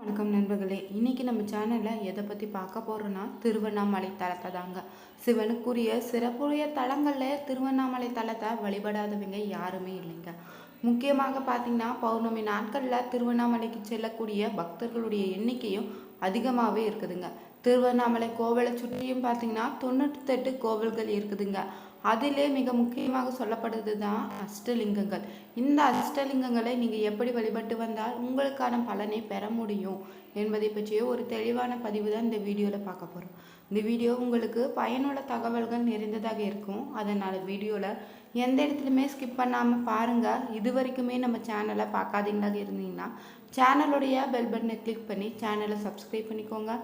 வணக்கம் நண்பர்களே. இன்னைக்கு நம்ம சேனலில் எதை பற்றி பார்க்க போகிறோன்னா திருவண்ணாமலை தலத்தை தாங்க. சிவனுக்குரிய சிறப்புடைய தலங்களில் திருவண்ணாமலை தலத்தை வழிபடாதவங்க யாருமே இல்லைங்க. முக்கியமாக பார்த்திங்கன்னா பௌர்ணமி நாட்களில் திருவண்ணாமலைக்கு செல்லக்கூடிய பக்தர்களுடைய எண்ணிக்கையும் அதிகமாகவே இருக்குதுங்க. திருவண்ணாமலை கோவிலை சுற்றியும் பார்த்திங்கன்னா 98 கோவில்கள் இருக்குதுங்க. அதிலே மிக முக்கியமாக சொல்லப்படுறது தான் அஷ்டலிங்கங்கள். இந்த அஷ்டலிங்கங்களை நீங்கள் எப்படி வழிபட்டு வந்தால் உங்களுக்கான பலனை பெற முடியும் என்பதை பற்றிய ஒரு தெளிவான பதிவு தான் இந்த வீடியோவில் பார்க்க போகிறோம். இந்த வீடியோ உங்களுக்கு பயனுள்ள தகவல்கள் நிறைந்ததாக இருக்கும். அதனால் வீடியோவில் எந்த இடத்துலையுமே ஸ்கிப் பண்ணாமல் பாருங்கள். இது வரைக்குமே நம்ம சேனலை பார்க்காதீங்களாக இருந்தீங்கன்னா சேனலுடைய பெல் பட்டனை கிளிக் பண்ணி சேனலை சப்ஸ்கிரைப் பண்ணிக்கோங்க.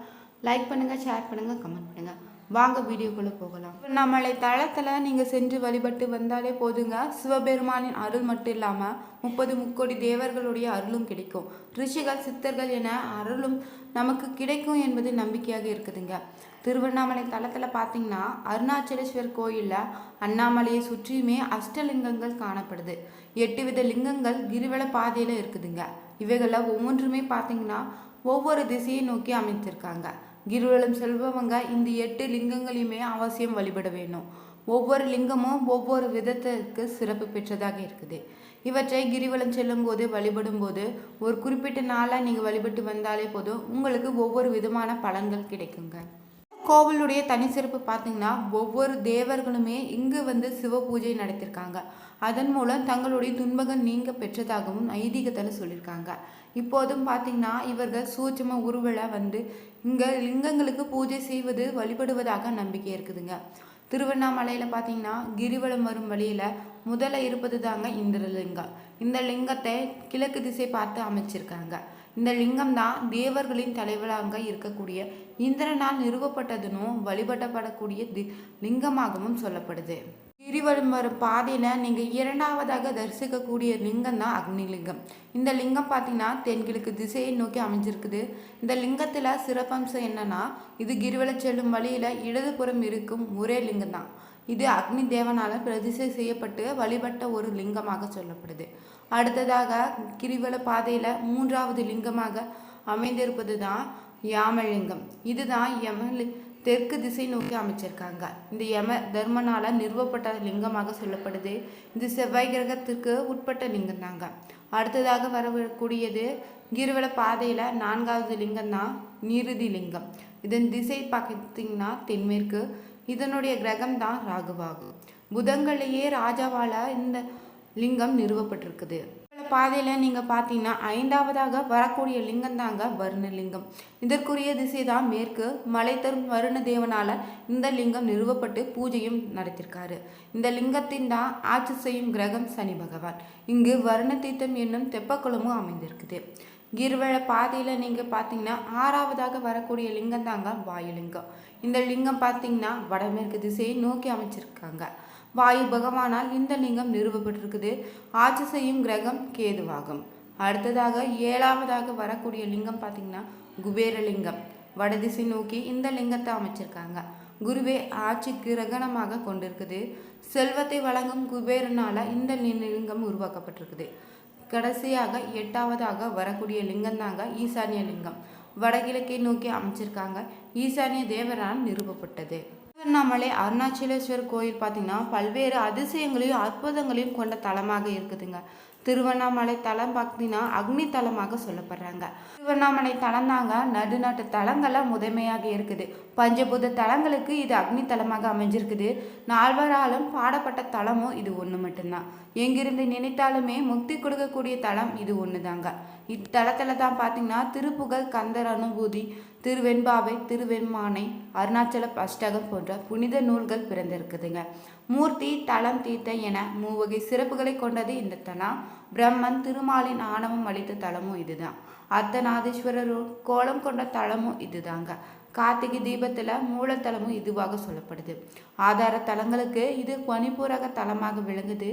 லைக் பண்ணுங்கள், ஷேர் பண்ணுங்கள், கமெண்ட் பண்ணுங்கள். வாங்க வீடியோக்குள்ளே போகலாம். நம்மளை தளத்தில் நீங்கள் சென்று வழிபட்டு வந்தாலே போதுங்க. சிவபெருமானின் அருள் மட்டும் இல்லாமல் 30 முக்கோடி தேவர்களுடைய அருளும் கிடைக்கும். ரிஷிகள், சித்தர்கள் என அருளும் நமக்கு கிடைக்கும் என்பது நம்பிக்கையாக இருக்குதுங்க. திருவண்ணாமலை தளத்தில் பார்த்தீங்கன்னா அருணாச்சலேஸ்வர் கோயிலில் அண்ணாமலையை சுற்றியுமே அஷ்டலிங்கங்கள் காணப்படுது. 8 வித லிங்கங்கள் கிரிவல பாதையில் இருக்குதுங்க. இவைகளில் ஒவ்வொன்றுமே பார்த்தீங்கன்னா ஒவ்வொரு திசையை நோக்கி அமைத்திருக்காங்க. கிரிவலம் செல்பவங்க இந்த 8 லிங்கங்களையுமே அவசியம் வழிபட வேணும். ஒவ்வொரு லிங்கமும் ஒவ்வொரு விதத்திற்கு சிறப்பு பெற்றதாக இருக்குது. இவற்றை கிரிவலம் செல்லும் போது வழிபடும் போது ஒரு குறிப்பிட்ட நாளாக நீங்கள் வழிபட்டு வந்தாலே போதும் உங்களுக்கு ஒவ்வொரு விதமான பலன்கள் கிடைக்குங்க. கோவிலுடைய தனி சிறப்பு பார்த்தீங்கன்னா ஒவ்வொரு தேவர்களுமே இங்கு சிவ பூஜை நடத்தியிருக்காங்க. அதன் மூலம் தங்களுடைய துன்பங்கள் நீங்க பெற்றதாகவும் ஐதீகத்தில் சொல்லியிருக்காங்க. இப்போதும் பார்த்தீங்கன்னா இவர்கள் சூட்சும உருவில் இங்கே லிங்கங்களுக்கு பூஜை செய்வது வழிபடுவதாக நம்பிக்கை இருக்குதுங்க. திருவண்ணாமலையில் பார்த்தீங்கன்னா கிரிவலம் வரும் வழியில் முதல்ல இருப்பது தாங்க இந்திரலிங்கம். இந்த லிங்கத்தை கிழக்கு திசை பார்த்து அமைச்சிருக்காங்க. இந்த லிங்கம் தான் தேவர்களின் தலைவராக இருக்கக்கூடிய இந்திரனால் நிறுவப்பட்டதுன்னு வழிபடப்படக்கூடிய லிங்கமாகவும் சொல்லப்படுது. கிரிவலம் வரும் பாதையில் நீங்கள் இரண்டாவதாக தரிசிக்கக்கூடிய லிங்கம் தான் அக்னிலிங்கம். இந்த லிங்கம் பார்த்தீங்கன்னா தென்கிழக்கு திசையை நோக்கி அமைஞ்சிருக்குது. இந்த லிங்கத்தில் சிறப்பம்சம் என்னன்னா இது கிரிவலம் செல்லும் வழியில் இடதுபுறம் இருக்கும் ஒரே லிங்கம் தான். இது அக்னி தேவனால் பிரதிஷ்டை செய்யப்பட்டு வழிபட்ட ஒரு லிங்கமாக சொல்லப்படுது. அடுத்ததாக கிரிவல பாதையில் 3வது லிங்கமாக அமைந்திருப்பது தான் யாமலிங்கம். இதுதான் தெற்கு திசை நோக்கி அமைச்சிருக்காங்க. இந்த யம தர்மனால் நிறுவப்பட்ட லிங்கமாக சொல்லப்படுது. இது செவ்வாய் கிரகத்திற்கு உட்பட்ட லிங்கம் தாங்க. அடுத்ததாக வரக்கூடியது கிரிவல பாதையில் 4வது லிங்கம் தான் நிருதி லிங்கம். இதன் திசை பார்த்தீங்கன்னா தென்மேற்கு. இதனுடைய கிரகம் தான் ராகுவாகும். புதன்களையே ராஜாவால் இந்த லிங்கம் நிறுவப்பட்டிருக்குது. பாதையில் நீங்கள் பார்த்தீங்கன்னா 5வதாக வரக்கூடிய லிங்கம் தாங்க வருணலிங்கம். இதற்குரிய திசை தான் மேற்கு. மலை தரும் வருண தேவனால் இந்த லிங்கம் நிறுவப்பட்டு பூஜையும் நடத்திருக்காரு. இந்த லிங்கத்தின் தான் ஆட்சி செய்யும் கிரகம் சனி பகவான். இங்கு வருண தீர்த்தம் என்னும் தெப்பக்குளமும் அமைந்திருக்குது. கிரிவல பாதையில் நீங்கள் பார்த்தீங்கன்னா 6வதாக வரக்கூடிய லிங்கம் தாங்க வாயுலிங்கம். இந்த லிங்கம் பார்த்தீங்கன்னா வடமேற்கு திசையை நோக்கி அமைச்சிருக்காங்க. வாயு பகவானால் இந்த லிங்கம் நிறுவப்பட்டிருக்குது. ஆட்சி செய்யும் கிரகம் கேதுவாகும். அடுத்ததாக 7வதாக வரக்கூடிய லிங்கம் பார்த்தீங்கன்னா குபேரலிங்கம். வடதிசை நோக்கி இந்த லிங்கத்தை அமைச்சிருக்காங்க. குருவே ஆட்சி கிரகணமாக கொண்டிருக்குது. செல்வத்தை வழங்கும் குபேரனால் இந்த லிங்கம் உருவாக்கப்பட்டிருக்குது. கடைசியாக 8வதாக வரக்கூடிய லிங்கம் தாங்க ஈசானிய லிங்கம். வடகிழக்கை நோக்கி அமைச்சிருக்காங்க. ஈசானிய தேவரால் நிறுவப்பட்டது. திருவண்ணாமலை அருணாச்சலேஸ்வர் கோயில் பார்த்தீங்கன்னா பல்வேறு அதிசயங்களையும் அற்புதங்களையும் கொண்ட தலமாக இருக்குதுங்க. திருவண்ணாமலை தலம் பார்த்தீங்கன்னா அக்னி தலமாக சொல்லப்படுறாங்க. திருவண்ணாமலை தலம் தாங்க நடுநாட்டு தலங்களில் முதன்மையாக இருக்குது. பஞ்சபூத தலங்களுக்கு இது அக்னி தலமாக அமைஞ்சிருக்குது. 4வராலும் பாடப்பட்ட தலமும் இது ஒன்று மட்டும்தான். எங்கிருந்து நினைத்தாலுமே முக்தி கொடுக்கக்கூடிய தலம் இது ஒன்று தாங்க. இத்தலத்தில் தான் பார்த்தீங்கன்னா திருப்புகழ், கந்தர் அனுபூதி, திருவெண்பாவை, திருவெண்மானை, அருணாச்சல அஷ்டகம் போன்ற புனித நூல்கள் பிறந்திருக்குதுங்க. மூர்த்தி, தலம், தீர்த்தம் என 3 வகை சிறப்புகளை கொண்டது இந்த தலம். பிரம்மன் திருமாலின் ஆணவம் அளித்த தலமும் இதுதான். அர்த்தநாதீஸ்வரர் கோலம் கொண்ட தலமும் இதுதாங்க. கார்த்திகை தீபத்தில் மூலத்தலமும் இதுவாக சொல்லப்படுது. ஆதார தலங்களுக்கு இது பனிபூரக தலமாக விளங்குது.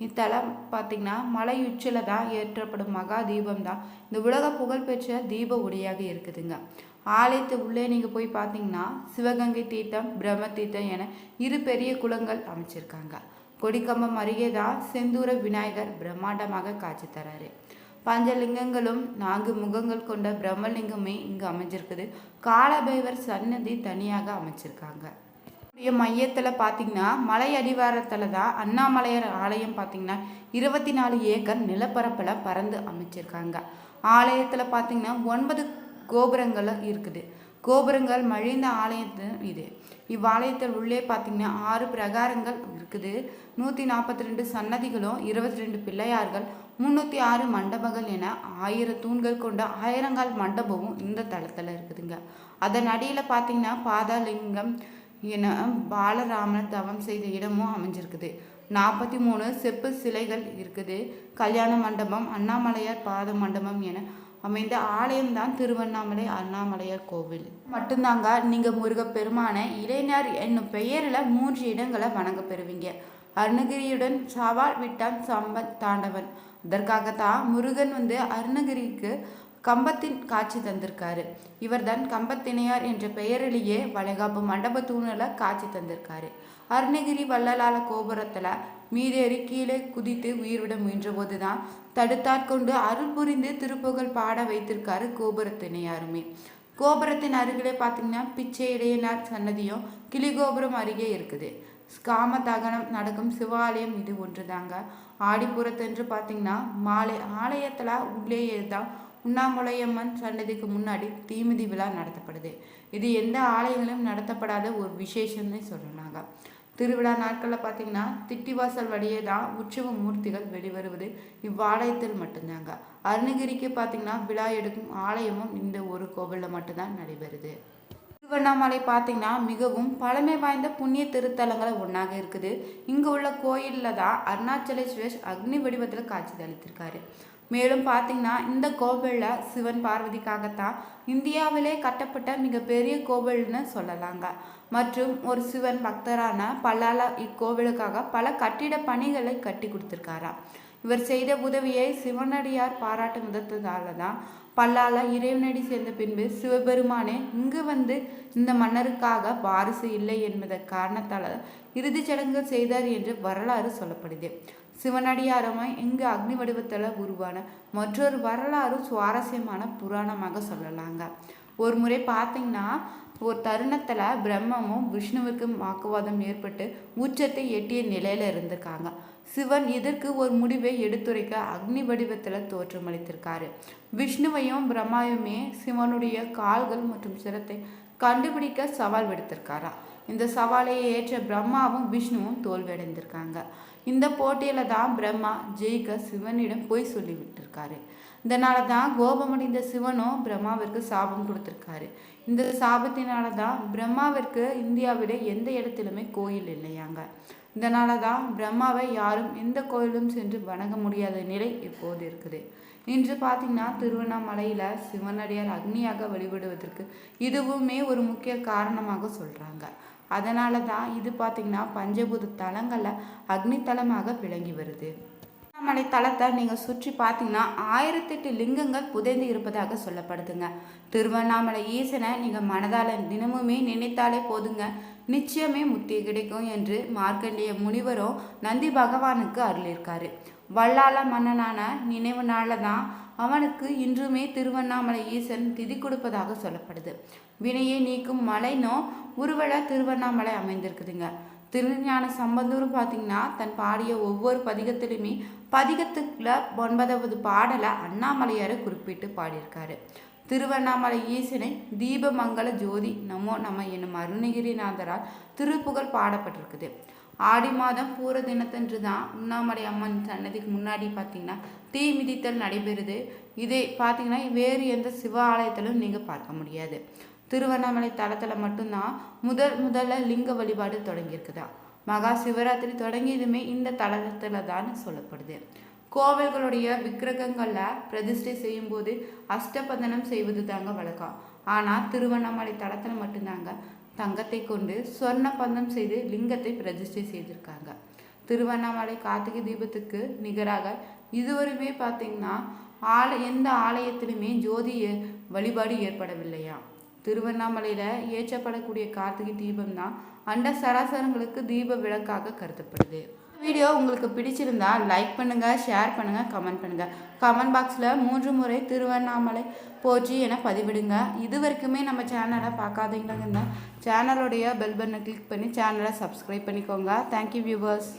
இத்தலம் பார்த்திங்கன்னா மலையுச்சில தான் ஏற்றப்படும் மகா தீபம் தான் இந்த உலக புகழ்பெற்ற தீப ஒளியாக இருக்குதுங்க. ஆலயத்து உள்ளே நீங்கள் போய் பார்த்தீங்கன்னா சிவகங்கை தீர்த்தம், பிரம்ம தீர்த்தம் என 2 பெரிய குளங்கள் அமைச்சிருக்காங்க. கொடிக்கம்பம் அருகே தான் செந்தூர விநாயகர் பிரம்மாண்டமாக காட்சி தராரு. பஞ்சலிங்கங்களும் 4 முகங்கள் கொண்ட பிரம்மலிங்கமே இங்கு அமைஞ்சிருக்குது. காலபைரவர் சன்னதி தனியாக அமைச்சிருக்காங்க. மையத்தில் பார்த்தீங்கன்னா மலை அடிவாரத்தில் தான் அண்ணாமலையார் ஆலயம் பார்த்தீங்கன்னா 24 ஏக்கர் நிலப்பரப்பில் பறந்து அமைச்சிருக்காங்க. ஆலயத்தில் பார்த்தீங்கன்னா 9 கோபுரங்கள் இருக்குது. கோபுரங்கள் மழிந்த ஆலயத்து இது. இவ்வாலயத்தில் உள்ளே பார்த்தீங்கன்னா 6 பிரகாரங்கள் இருக்குது. 142 சன்னதிகளும் 22 பிள்ளையார்கள் 306 மண்டபங்கள் என 1000 தூண்கள் கொண்ட ஆயிரங்கால் மண்டபமும் இந்த தளத்தில் இருக்குதுங்க. அதன் அடியில் பார்த்தீங்கன்னா பாதாலிங்கம் என பாலராமன் தவம் செய்த இடமும் அமைஞ்சிருக்குது. 43 செப்பு சிலைகள் இருக்குது. கல்யாண மண்டபம், அண்ணாமலையார் பாத மண்டபம் என அமைந்த ஆலயம்தான் திருவண்ணாமலை அண்ணாமலையார் கோவில் மட்டும்தாங்க. நீங்கள் முருகப்பெருமான இளைஞர் என்னும் பெயரில் 3 இடங்களை வணங்க பெறுவீங்க. அருணகிரியுடன் சவால் விட்டான் சம்பத் தாண்டவன். அதற்காகத்தான் முருகன் அருணகிரிக்கு கம்பத்தின் காட்சி தந்திருக்காரு. இவர்தான் கம்பத்தினையார் என்ற பெயரிலேயே வளைகாப்பு மண்டப தூணில் காட்சி தந்திருக்காரு. அருணகிரி வள்ளலால கோபுரத்தில் மீதேறி கீழே குதித்து உயிர்விட முயன்ற போதுதான் தடுத்தாட்கொண்டு அருள் புரிந்து திருப்புகழ் பாட வைத்திருக்காரு கோபுரத்தினையாருமே. கோபுரத்தின் அருகிலே பார்த்தீங்கன்னா பிச்சை இடையனார் சன்னதியும் கிளிகோபுரம் அருகே இருக்குது. காம தகனம் நடக்கும் சிவாலயம் இது ஒன்றுதாங்க. ஆடிப்புறத்தன்று பார்த்தீங்கன்னா மாலை ஆலயத்தில் உள்ளேயே தான் உண்ணாமுலையம்மன் சன்னதிக்கு முன்னாடி தீமிதி விழா நடத்தப்படுது. இது எந்த ஆலயங்களும் நடத்தப்படாத ஒரு விசேஷம்னு சொல்லலாங்க. திருவிழா நாட்களில் பார்த்தீங்கன்னா திட்டிவாசல் வழியே தான் உற்சவ மூர்த்திகள் வெளிவருவது இவ்வாலயத்தில் மட்டும்தாங்க. அருணகிரிக்கு பார்த்தீங்கன்னா விழா எடுக்கும் ஆலயமும் இந்த ஒரு கோவிலில் மட்டும்தான் நடைபெறுது. திருவண்ணாமலை பார்த்தீங்கன்னா மிகவும் பழமை வாய்ந்த புண்ணிய திருத்தலங்கள் ஒன்றாக இருக்குது. இங்கே உள்ள கோயிலில் தான் அருணாச்சலேஸ்வர் அக்னி வடிவத்தில் காட்சி அளித்திருக்காரு. மேலும் பார்த்தீங்கன்னா இந்த கோவிலில் சிவன் பார்வதிக்காகத்தான் இந்தியாவிலே கட்டப்பட்ட மிகப்பெரிய கோவில்னு சொல்லலாங்க. மற்றும் ஒரு சிவன் பக்தரான பல்லால இக்கோவிலுக்காக பல கட்டிட பணிகளை கட்டி கொடுத்துருக்காராம். இவர் செய்த உதவியை சிவனடியார் பாராட்டு விதத்ததால தான் பல்லால இறைவனடி சேர்ந்த பின்பு சிவபெருமானே இங்கு இந்த மன்னருக்காக வாரிசு இல்லை என்பத காரணத்தால் இறுதிச் சடங்கு செய்தார் என்று வரலாறு சொல்லப்படுது. சிவனடியாரமாய் இங்கு அக்னி வடிவத்தில் உருவான மற்றொரு வரலாறு சுவாரஸ்யமான புராணமாக சொல்லலாங்க. ஒரு முறை பார்த்தீங்கன்னா ஒரு தருணத்தில் பிரம்மமும் விஷ்ணுவுக்கும் வாக்குவாதம் ஏற்பட்டு உச்சத்தை எட்டிய நிலையில் இருந்திருக்காங்க. சிவன் இதற்கு ஒரு முடிவை எடுத்துரைக்க அக்னி வடிவத்தில் தோற்றமளித்திருக்காரு. விஷ்ணுவையும் பிரம்மாவுமே சிவனுடைய கால்கள் மற்றும் சிரத்தை கண்டுபிடிக்க சவால் விடுத்திருக்காரா. இந்த சவாலை ஏற்ற பிரம்மாவும் விஷ்ணுவும் தோல்வியடைந்திருக்காங்க. இந்த போட்டியில தான் பிரம்மா ஜெயிக்க சிவனிடம் போய் சொல்லி விட்டுருக்காரு. இதனால தான் கோபமடைந்த சிவனும் பிரம்மாவிற்கு சாபம் கொடுத்திருக்காரு. இந்த சாபத்தினால தான் பிரம்மாவிற்கு இந்தியாவிட எந்த இடத்திலுமே கோயில் இல்லையாங்க. இதனால தான் பிரம்மாவை யாரும் எந்த கோயிலும் சென்று வணங்க முடியாத நிலை இப்போது இருக்குது. இன்று பார்த்தீங்கன்னா திருவண்ணாமலையில் சிவனடியார் அக்னியாக வழிபடுவதற்கு இதுவுமே ஒரு முக்கிய காரணமாக சொல்கிறாங்க. அதனால தான் இது பார்த்திங்கன்னா பஞ்சபூத தலங்களில் அக்னி தலமாக விளங்கி வருது. திருவண்ணாமலை தலத்தை நீங்கள் சுற்றி பார்த்தீங்கன்னா 1008 லிங்கங்கள் புதைந்து இருப்பதாக சொல்லப்படுதுங்க. திருவண்ணாமலை ஈசனை நீங்கள் மனதால் தினமுமே நினைத்தாலே போதுங்க, நிச்சயமே முக்தி கிடைக்கும் என்று மார்க்கண்டேய முனிவரும் நந்தி பகவானுக்கு அருளியிருக்காரு. வல்லாள மன்னனான நினைவு நாளில் தான் அவனுக்கு இன்றுமே திருவண்ணாமலை ஈசன் திதி கொடுப்பதாக சொல்லப்படுது. வினையை நீக்கும் மலைனோ உருவல திருவண்ணாமலை அமைந்திருக்குதுங்க. திருஞான சம்பந்தரும் பார்த்தீங்கன்னா தன் பாடிய ஒவ்வொரு பதிகத்திலுமே பதிகத்துக்குள்ள 9வது பாடலை அண்ணாமலையாரை குறிப்பிட்டு பாடியிருக்காரு. திருவண்ணாமலை ஈசனை தீபமங்கல ஜோதி நமோ நம என்னும் அருணகிரிநாதரால் திருப்புகழ் பாடப்பட்டிருக்குது. ஆடி மாதம் பூர தினத்தன்று தான் உண்ணாமலை அம்மன் சன்னதிக்கு முன்னாடி பார்த்தீங்கன்னா தீ மிதித்தல் நடைபெறுது. இதை பார்த்தீங்கன்னா வேறு எந்த சிவ ஆலயத்திலும் நீங்கள் பார்க்க முடியாது. திருவண்ணாமலை தலத்தில் மட்டும்தான் முதல்ல லிங்க வழிபாடு தொடங்கியிருக்குதா. மகா சிவராத்திரி தொடங்கியதுமே இந்த தலத்தில் தான் சொல்லப்படுது. கோவில்களுடைய விக்கிரகங்களில் பிரதிஷ்டை செய்யும் போது அஷ்டபந்தனம் செய்வது தாங்க வழக்கம். ஆனால் திருவண்ணாமலை தலத்தில் மட்டும்தாங்க தங்கத்தை கொண்டு சொர்ண பந்தம் செய்து லிங்கத்தை பிரதிஷ்டை செய்திருக்காங்க. திருவண்ணாமலை கார்த்திகை தீபத்துக்கு நிகராக இதுவரையுமே பார்த்தீங்கன்னா எந்த ஆலயத்திலுமே ஜோதி வழிபாடு ஏற்படவில்லையா. திருவண்ணாமலையில் ஏற்றப்படக்கூடிய கார்த்திகை தீபம் தான் அண்ட சராசரங்களுக்கு தீப விளக்காக கருதப்படுது. வீடியோ உங்களுக்கு பிடிச்சிருந்தா லைக் பண்ணுங்கள், ஷேர் பண்ணுங்கள், கமெண்ட் பண்ணுங்கள். கமெண்ட் பாக்ஸில் 3 முறை திருவண்ணாமலை போற்றி என பதிவிடுங்க. இது வரைக்குமே நம்ம சேனலை பார்க்காதீங்கன்னா சேனலுடைய பெல் பட்டனை கிளிக் பண்ணி சேனலை சப்ஸ்கிரைப் பண்ணிக்கோங்க. Thank you viewers.